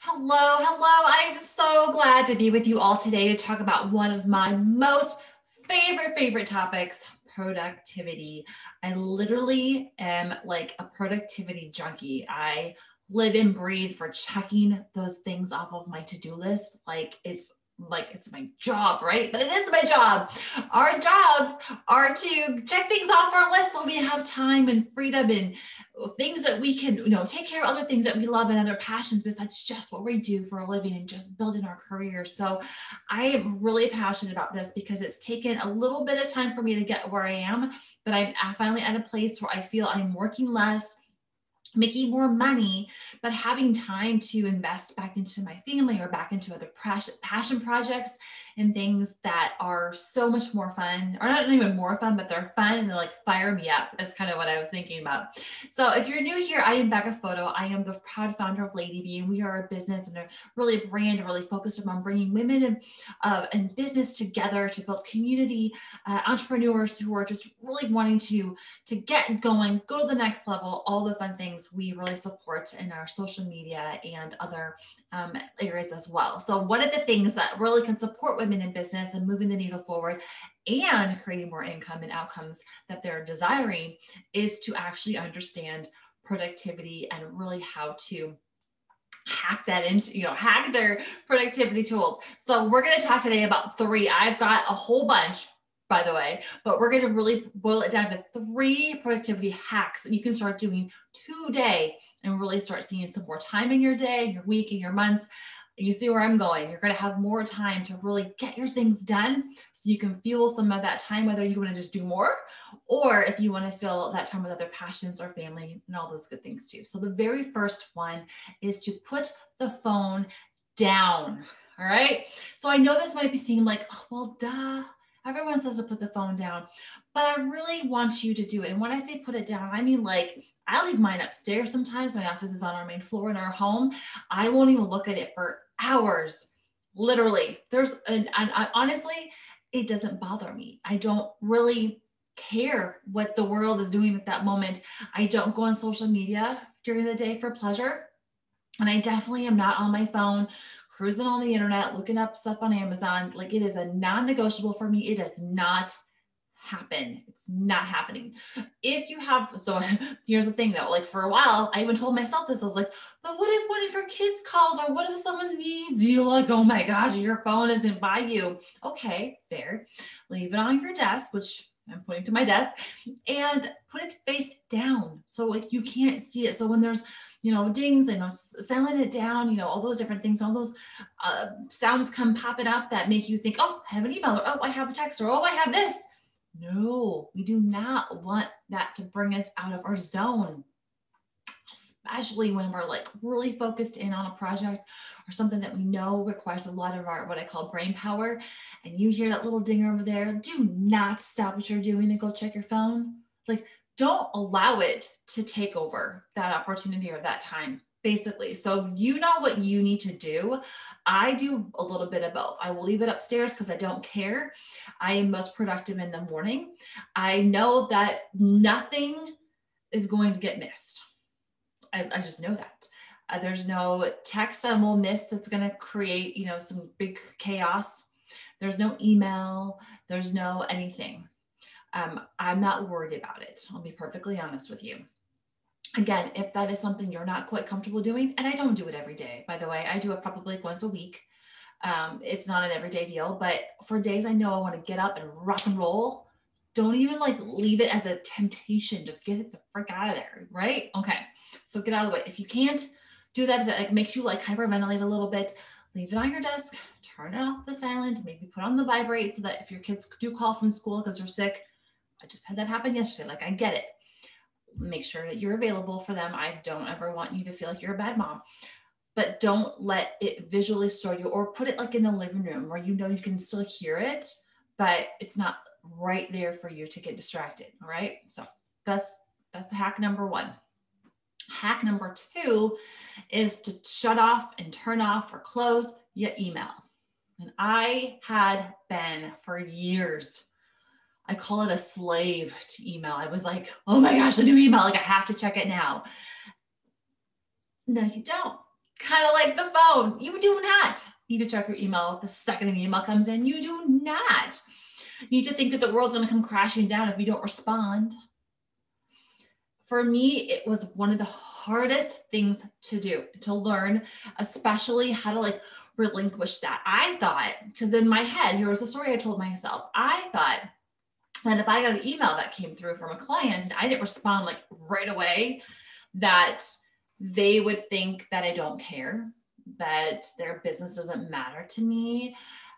Hello, hello. I'm so glad to be with you all today to talk about one of my most favorite topics, productivity. I literally am like a productivity junkie. I live and breathe for checking those things off of my to-do list like it's my job, right? But it is my job. Our jobs are to check things off our list so we have time and freedom and things that we can, take care of other things that we love and other passions, because that's just what we do for a living and just building our career. So I am really passionate about this because it's taken a little bit of time for me to get where I am, but I'm finally at a place where I feel I'm working less, making more money, but having time to invest back into my family or back into other passion projects and things that are so much more fun, or not even more fun, but they're fun and they like fire me up. Is kind of what I was thinking about. So if you're new here, I am Becca Photo. I am the proud founder of Lady Bee, and we are a business and a really brand really focused on bringing women and business together to build community, entrepreneurs who are just really wanting to get going, go to the next level, all the fun things we really support in our social media and other areas as well. So one of the things that really can support women in business and moving the needle forward and creating more income and outcomes that they're desiring is to actually understand productivity and really how to hack that into, hack their productivity tools. So we're going to talk today about three. I've got a whole bunch, by the way, but we're going to really boil it down to three productivity hacks that you can start doing today and really start seeing some more time in your day, your week, and your months. You see where I'm going. You're going to have more time to really get your things done so you can fuel some of that time, whether you want to just do more or if you want to fill that time with other passions or family and all those good things too. So the very first one is to put the phone down. All right. So I know this might be seem like, oh, well, duh. Everyone says to put the phone down, but I really want you to do it. And when I say put it down, I mean, like, I leave mine upstairs sometimes. My office is on our main floor in our home. I won't even look at it for hours. Literally, and honestly, it doesn't bother me. I don't really care what the world is doing at that moment. I don't go on social media during the day for pleasure. And I definitely am not on my phone cruising on the internet, looking up stuff on Amazon. Like, it is a non-negotiable for me. It does not happen. It's not happening. If you have, so here's the thing though, like for a while, I even told myself this, I was like, but what if one of your kids calls, or what if someone needs you? Like, oh my gosh, your phone isn't by you. Okay, fair. Leave it on your desk, which I'm pointing to my desk, and put it face down. So like you can't see it. So when there's, dings and silent it down, all those different things, all those sounds come popping up that make you think, oh, I have an email, or oh, I have a text, or oh, I have this. No, we do not want that to bring us out of our zone, especially when we're like really focused in on a project or something that we know requires a lot of our, what I call brain power. And you hear that little ding over there, do not stop what you're doing and go check your phone. Like, don't allow it to take over that opportunity or that time, basically. So you know what you need to do. I do a little bit of both. I will leave it upstairs because I don't care. I am most productive in the morning. I know that nothing is going to get missed. I just know that. There's no text I will miss that's going to create, some big chaos. There's no email. There's no anything. I'm not worried about it. I'll be perfectly honest with you. Again, if that is something you're not quite comfortable doing, and I don't do it every day, by the way, I do it probably like once a week. It's not an everyday deal, but for days I know I want to get up and rock and roll, don't even like leave it as a temptation. Just get it the frick out of there, right? Okay, so get out of the way. If you can't do that, if it like makes you like hyperventilate a little bit, leave it on your desk, turn it off the silent, maybe put on the vibrate so that if your kids do call from school because they're sick, I just had that happen yesterday. Like, I get it. Make sure that you're available for them. I don't ever want you to feel like you're a bad mom, but don't let it visually store you, or put it like in the living room where you can still hear it, but it's not right there for you to get distracted. All right. So that's hack number one. Hack number two is to shut off and turn off or close your email. And I had been for years, I call it a slave to email. I was like, oh my gosh, a new email. Like, I have to check it now. No, you don't. kind of like the phone. You do not need to check your email the second an email comes in. You do not need to think that the world's going to come crashing down if you don't respond. For me, it was one of the hardest things to do, to learn, especially how to like relinquish that. I thought, because in my head, here was a story I told myself. I thought that if I got an email that came through from a client and I didn't respond like right away, that they would think that I don't care, that their business doesn't matter to me,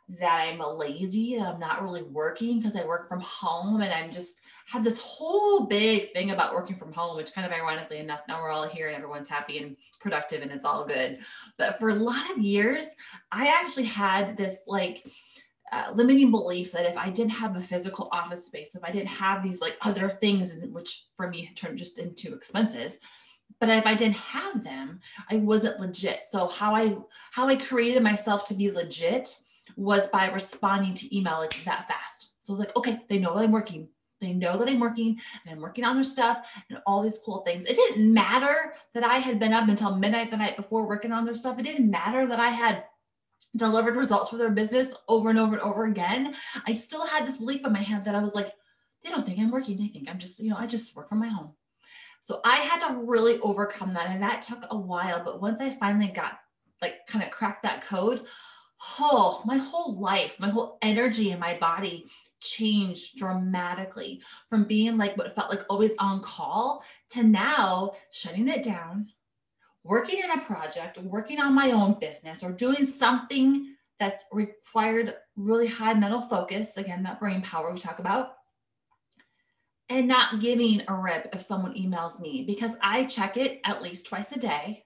that I'm a lazy, that I'm not really working because I work from home, and I'm just had this whole big thing about working from home, which kind of ironically enough, now we're all here and everyone's happy and productive and it's all good. But for a lot of years, I actually had this like limiting belief that if I didn't have a physical office space, if I didn't have these like other things, which for me turned just into expenses, but if I didn't have them, I wasn't legit. So how I created myself to be legit was by responding to email like that fast. So I was like, okay, they know that I'm working. They know that I'm working and I'm working on their stuff and all these cool things. It didn't matter that I had been up until midnight the night before working on their stuff. It didn't matter that I had delivered results for their business over and over and over again. I still had this belief in my head that I was like, they don't think I'm working. They think I'm just, I just work from my home. So I had to really overcome that. And that took a while. But once I finally got like kind of cracked that code, my whole life, my whole energy in my body changed dramatically from being like what felt like always on call to now shutting it down, working in a project, working on my own business, or doing something that's required really high mental focus. Again, that brain power we talk about. And not giving a rip if someone emails me, because I check it at least twice a day.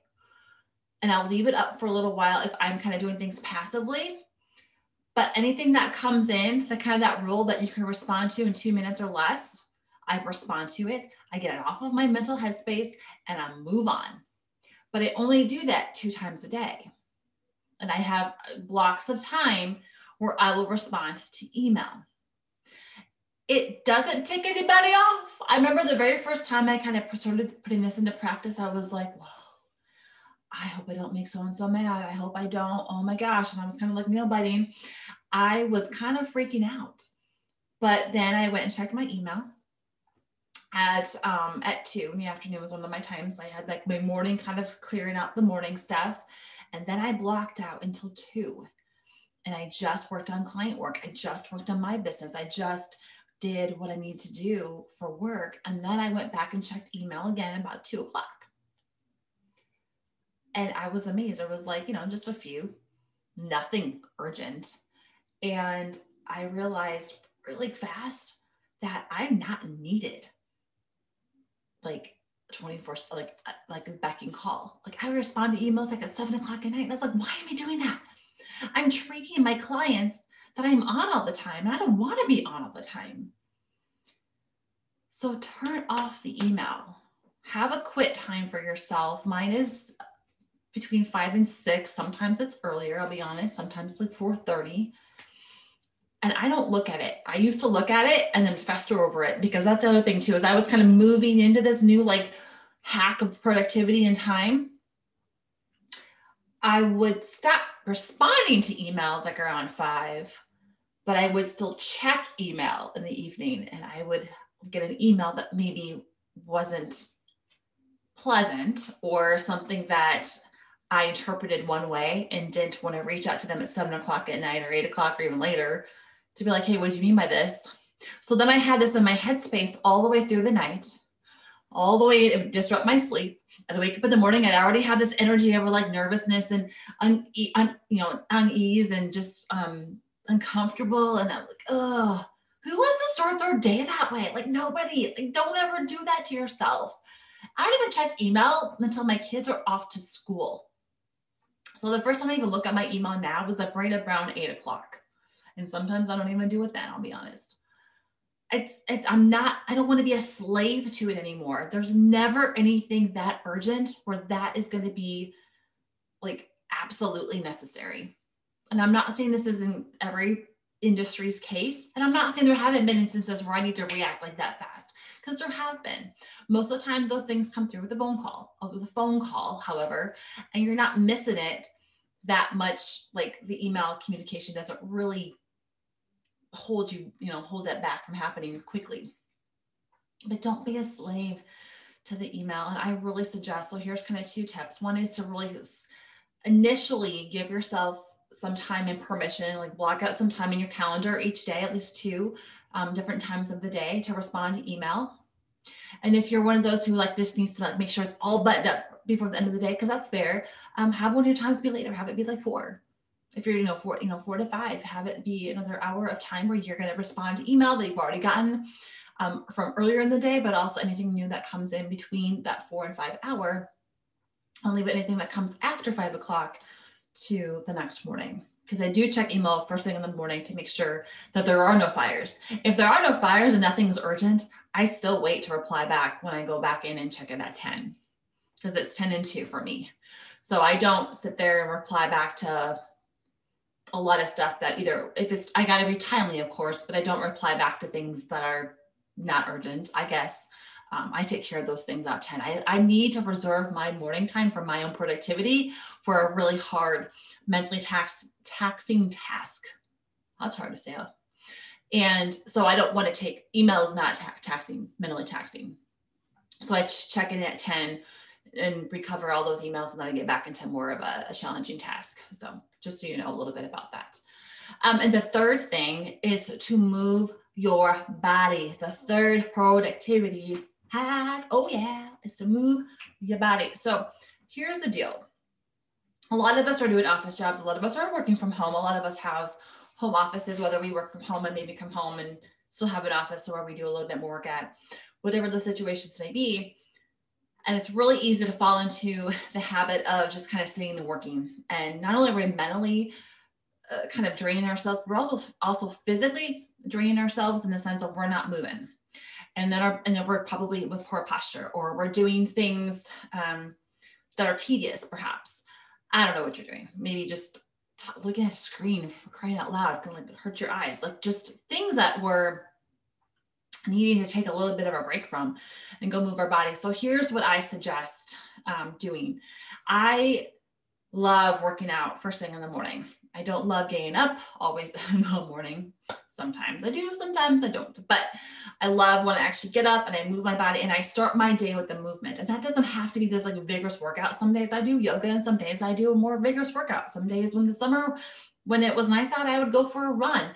And I'll leave it up for a little while if I'm kind of doing things passively. But anything that comes in, the kind of that rule that you can respond to in 2 minutes or less, I respond to it. I get it off of my mental headspace and I move on. But I only do that 2 times a day. And I have blocks of time where I will respond to email. It doesn't take anybody off. I remember the very first time I kind of started putting this into practice, I was like, whoa, I hope I don't make so-and-so mad. I hope I don't. Oh my gosh. And I was kind of like nail biting. I was kind of freaking out. But then I went and checked my email at 2 in the afternoon was one of my times. I had like my morning kind of clearing out the morning stuff. And then I blocked out until 2. And I just worked on client work. I just worked on my business. I just did what I need to do for work. And then I went back and checked email again about 2 o'clock. And I was amazed. There was like, just a few, nothing urgent. And I realized really fast that I'm not needed. Like 24, like a backing call. Like I would respond to emails like at 7 o'clock at night. And I was like, why am I doing that? I'm treating my clients that I'm on all the time. And I don't want to be on all the time. So turn off the email. Have a quit time for yourself. Mine is between 5 and 6. Sometimes it's earlier, I'll be honest. Sometimes it's like 4:30. And I don't look at it. I used to look at it and then fester over it, because that's the other thing too, is I was kind of moving into this new like hack of productivity and time. I would stop responding to emails like around 5, but I would still check email in the evening, and I would get an email that maybe wasn't pleasant or something that I interpreted one way and didn't want to reach out to them at 7 o'clock at night or 8 o'clock or even later to be like, hey, what do you mean by this? So then I had this in my headspace all the way through the night, all the way, it would disrupt my sleep. I'd wake up in the morning, I'd already have this energy of like nervousness and unease and just uncomfortable. And I'm like, oh, who wants to start their day that way? Like nobody. Like, don't ever do that to yourself. I don't even check email until my kids are off to school. So the first time I even look at my email now was like right around 8 o'clock. And sometimes I don't even do it then, I'll be honest. I don't want to be a slave to it anymore. There's never anything that urgent where that is going to be like absolutely necessary. And I'm not saying this is in every industry's case. And I'm not saying there haven't been instances where I need to react like that fast, because there have been. Most of the time, those things come through with a phone call, however, and you're not missing it that much. Like the email communication doesn't really hold that back from happening quickly. But don't be a slave to the email. And I really suggest, so here's kind of two tips. One is to really initially give yourself some time and permission, like block out some time in your calendar each day, at least two different times of the day to respond to email. And if you're one of those who like just needs to like make sure it's all buttoned up before the end of the day, because that's fair, have one of your times be later, have it be like 4. If you're, 4 to 5, have it be another hour of time where you're going to respond to email that you've already gotten from earlier in the day, but also anything new that comes in between that 4 and 5 hour. I'll leave anything that comes after 5 o'clock to the next morning, because I do check email first thing in the morning to make sure that there are no fires. If there are no fires and nothing's urgent, I still wait to reply back when I go back in and check it at 10, because it's 10 and 2 for me. So I don't sit there and reply back to a lot of stuff that either, if it's, I got to be timely, of course, but I don't reply back to things that are not urgent, I guess. I take care of those things at 10. I need to preserve my morning time for my own productivity for a really hard, mentally taxing task. That's hard to say. And so I don't want to take emails, not taxing, mentally taxing. So I check in at 10 and recover all those emails, and then I get back into more of a challenging task. So just so you know a little bit about that. And the third thing is to move your body. The third productivity hack, is to move your body. So here's the deal. A lot of us are doing office jobs. A lot of us are working from home. A lot of us have home offices, whether we work from home and maybe come home and still have an office where we do a little bit more work at, whatever the situations may be. And it's really easy to fall into the habit of just kind of sitting and working. And not only are we mentally kind of draining ourselves, but also physically draining ourselves in the sense of we're not moving. And then we're probably with poor posture, or we're doing things that are tedious, perhaps. I don't know what you're doing. Maybe just looking at a screen, for crying out loud, can like hurt your eyes. Like just things that we're needing to take a little bit of a break from and go move our body. So here's what I suggest doing. I love working out first thing in the morning. I don't love getting up always in the morning. Sometimes I do, sometimes I don't. But I love when I actually get up and I move my body and I start my day with a movement. And that doesn't have to be this like vigorous workout. Some days I do yoga and some days I do a more vigorous workout. Some days when the summer, when it was nice out, I would go for a run.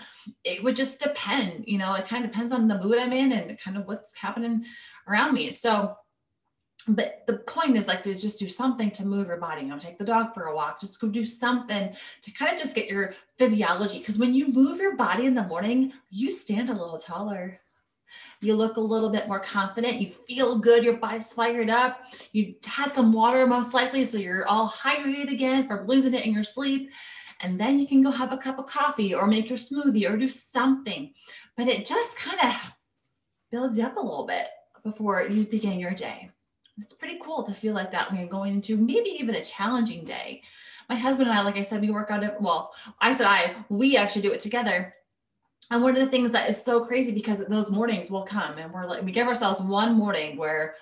It would just depend, it kind of depends on the mood I'm in and kind of what's happening around me. So, but the point is like to just do something to move your body, take the dog for a walk, just go do something to kind of just get your physiology. Because when you move your body in the morning, you stand a little taller. You look a little bit more confident. You feel good. Your body's fired up. You had some water most likely, so you're all hydrated again from losing it in your sleep. And then you can go have a cup of coffee or make your smoothie or do something. But it just kind of builds you up a little bit before you begin your day. It's pretty cool to feel like that when you're going into maybe even a challenging day. My husband and I, like I said, we work out. We actually do it together. And one of the things that is so crazy, because those mornings will come and we give ourselves one morning where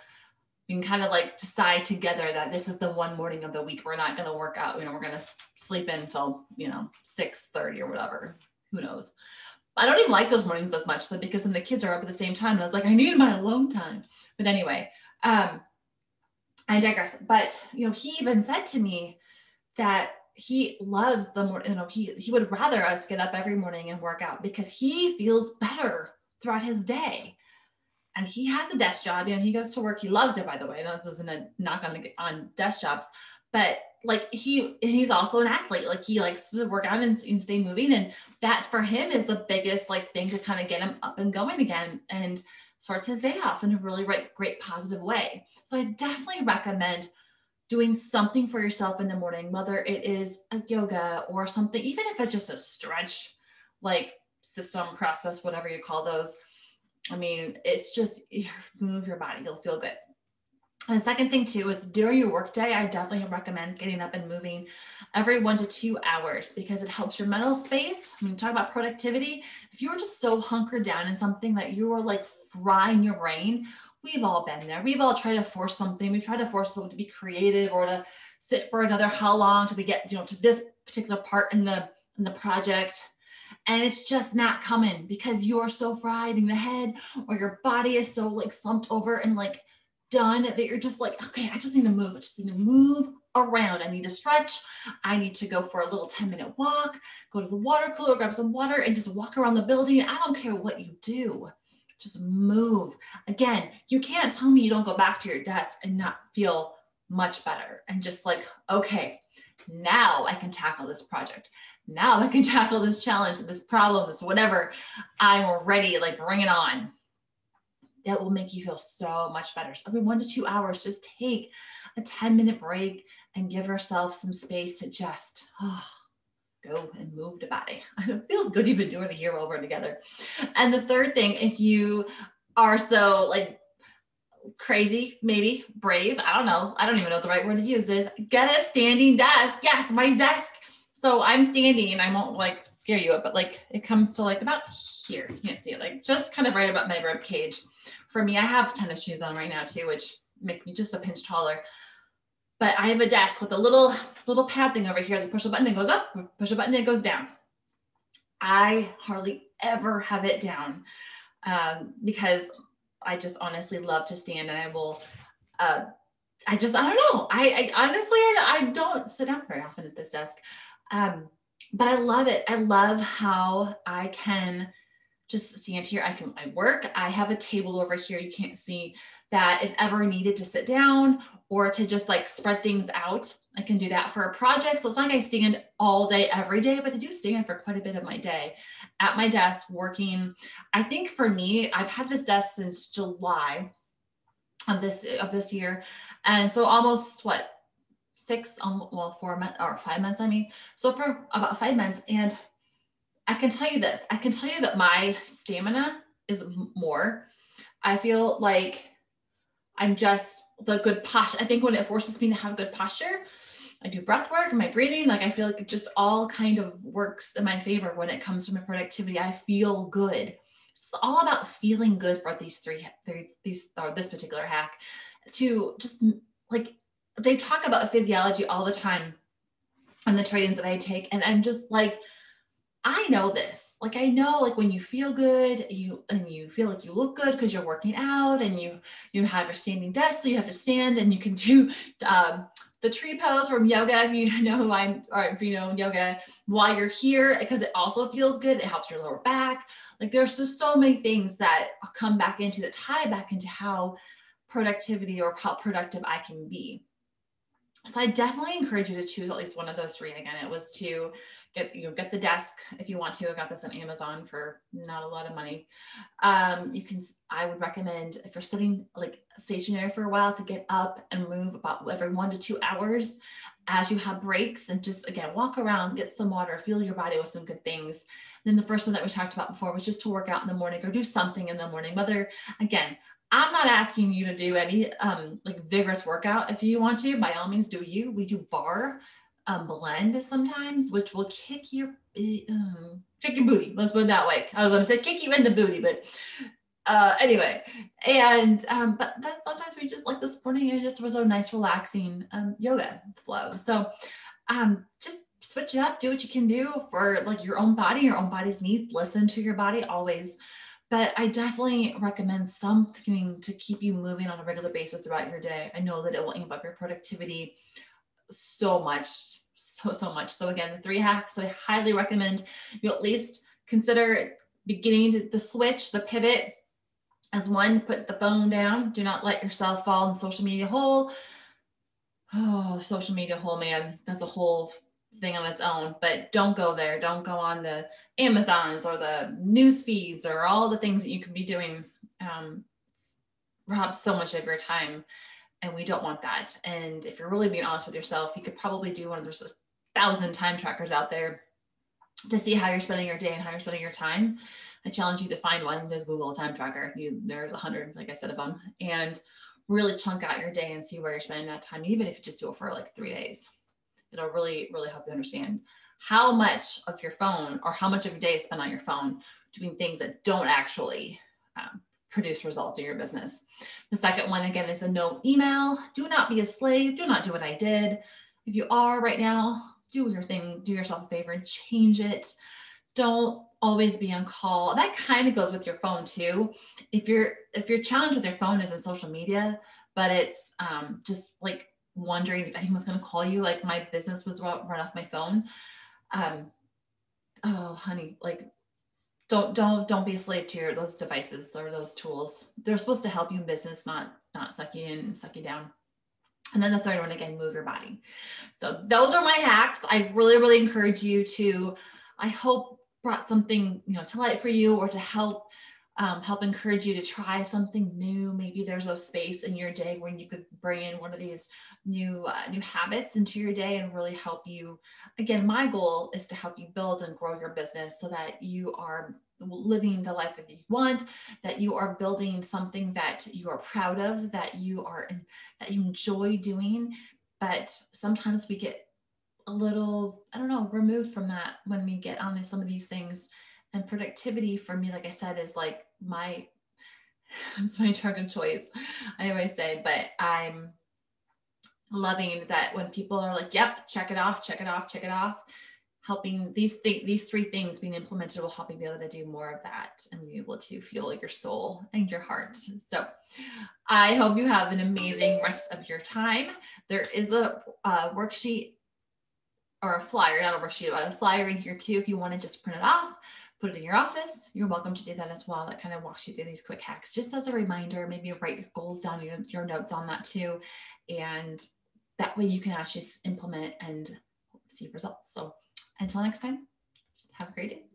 we can kind of like decide together that this is the one morning of the week. We're not going to work out, we're going to sleep in until, 6:30 or whatever, who knows. I don't even like those mornings as much though, because then the kids are up at the same time. And I was like, I need my alone time. But anyway, I digress. But, he even said to me that he loves the morning, he would rather us get up every morning and work out because he feels better throughout his day. And he has a desk job, he goes to work. He loves it, by the way. No, this isn't a knock on desk jobs, but like he's also an athlete. Like he likes to work out and stay moving. And that for him is the biggest like thing to kind of get him up and going again and starts his day off in a really great positive way. So I definitely recommend doing something for yourself in the morning, whether it is a yoga or something, even if it's just a stretch, like system process, whatever you call those. I mean, it's just move your body. You'll feel good. And the second thing too is during your workday, I definitely recommend getting up and moving every 1 to 2 hours because it helps your mental space. When you talk about productivity, if you're just so hunkered down in something that you are like frying your brain, we've all been there. We've all tried to force something. We've tried to force someone to be creative or to sit for another how long till we get, to this particular part in the project. And it's just not coming because you're so fried in the head or your body is so like slumped over and like done that you're just like, okay, I just need to move. I just need to move around. I need to stretch. I need to go for a little 10-minute walk, go to the water cooler, grab some water and just walk around the building. I don't care what you do. Just move. Again, you can't tell me you don't go back to your desk and not feel much better and just like, okay, now I can tackle this project. Now I can tackle this challenge, this problem, this whatever. I'm ready, like bring it on. That will make you feel so much better. So every 1 to 2 hours, just take a 10-minute break and give yourself some space to just go and move the body. It feels good even doing it here while we're together. And the third thing, if you are so like crazy, maybe brave, I don't know. I don't even know what the right word to use is get a standing desk. Yes, my desk. So I'm standing and I won't like scare you up, but like it comes to like about here. You can't see it, like just kind of right about my rib cage. For me, I have tennis shoes on right now too, which makes me just a pinch taller. But I have a desk with a little pad thing over here. You push a button, it goes up, push a button, it goes down. I hardly ever have it down because I just honestly love to stand and I will, I don't know. I honestly, I don't sit down very often at this desk. But I love it. I love how I can just stand here. I work. I have a table over here. You can't see that if ever needed to sit down or to just like spread things out, I can do that for a project. So it's not like I stand all day, every day, but I do stand for quite a bit of my day at my desk working. I think for me, I've had this desk since July of this year. And so almost 4 months or 5 months, I mean. So for about 5 months. And I can tell you this, I can tell you that my stamina is more. I feel like I'm just the good posture. I think when it forces me to have good posture, I do breath work and my breathing, like I feel like it just all kind of works in my favor when it comes to my productivity. I feel good. It's all about feeling good for this particular hack to just like, they talk about physiology all the time on the trainings that I take. And I'm just like, I know this. Like I know, like when you feel good, you feel like you look good because you're working out, and you have your standing desk, so you have to stand, and you can do the tree pose from yoga. If you know who I'm, or if you know yoga, while you're here, because it also feels good. It helps your lower back. Like there's just so many things that come back into that tie back into how productivity or how productive I can be. So I definitely encourage you to choose at least one of those three. And again, it was to get the desk if you want to. I got this on Amazon for not a lot of money. I would recommend if you're sitting like stationary for a while to get up and move about every 1 to 2 hours as you have breaks, and just again, walk around, get some water, feel your body with some good things. And then the first one that we talked about before was just to work out in the morning or do something in the morning, whether again, I'm not asking you to do any like vigorous workout. If you want to, by all means, do you. We do bar blend sometimes, which will kick your booty. Let's put it that way. I was going to say kick you in the booty, but anyway. And but then sometimes we just like this morning. It just was a nice, relaxing yoga flow. So just switch it up. Do what you can do for like your own body, your own body's needs. Listen to your body always. But I definitely recommend something to keep you moving on a regular basis throughout your day. I know that it will amp up your productivity so much, so much. So again, the 3 hacks that I highly recommend you at least consider beginning to the switch, the pivot as one. Put the phone down. Do not let yourself fall in the social media hole. Oh, social media hole, man. That's a whole thing on its own, but don't go there. Don't go on the Amazons or the news feeds or all the things that you could be doing. Rob so much of your time, and we don't want that. And if you're really being honest with yourself, you could probably do one of those 1,000 time trackers out there to see how you're spending your day and how you're spending your time. I challenge you to find one. Just Google a time tracker. There's 100, like I said, of them, and really chunk out your day and see where you're spending that time, even if you just do it for like 3 days. It'll really, really help you understand how much of your phone or how much of your day is spent on your phone doing things that don't actually produce results in your business. The second one, again, is the no email. Do not be a slave. Do not do what I did. If you are right now, do your thing, do yourself a favor and change it. Don't always be on call. That kind of goes with your phone too. If your challenge with your phone isn't social media, but it's just like wondering if anyone's going to call you, like my business was run off my phone. Oh, honey, like don't be a slave to those devices or those tools. They're supposed to help you in business, not suck you in and suck you down. And then the third one, again, move your body. So those are my hacks. I really, really encourage you to, I hope brought something, to light for you, or to help encourage you to try something new. Maybe there's a space in your day when you could bring in one of these new habits into your day and really help you. Again, my goal is to help you build and grow your business so that you are living the life that you want, that you are building something that you are proud of, that you enjoy doing. But sometimes we get a little, removed from that when we get on some of these things. And productivity for me, like I said, is like it's my drug of choice, I always say. But I'm loving that when people are like, yep, check it off, helping these three things being implemented will help you be able to do more of that and be able to fuel your soul and your heart. So I hope you have an amazing rest of your time. There is a worksheet or a flyer, not a worksheet, but a flyer in here too. If you want to just print it off, put it in your office, you're welcome to do that as well. That kind of walks you through these quick hacks, just as a reminder. Maybe write your goals down, your notes on that too. And that way you can actually implement and see results. So until next time, have a great day.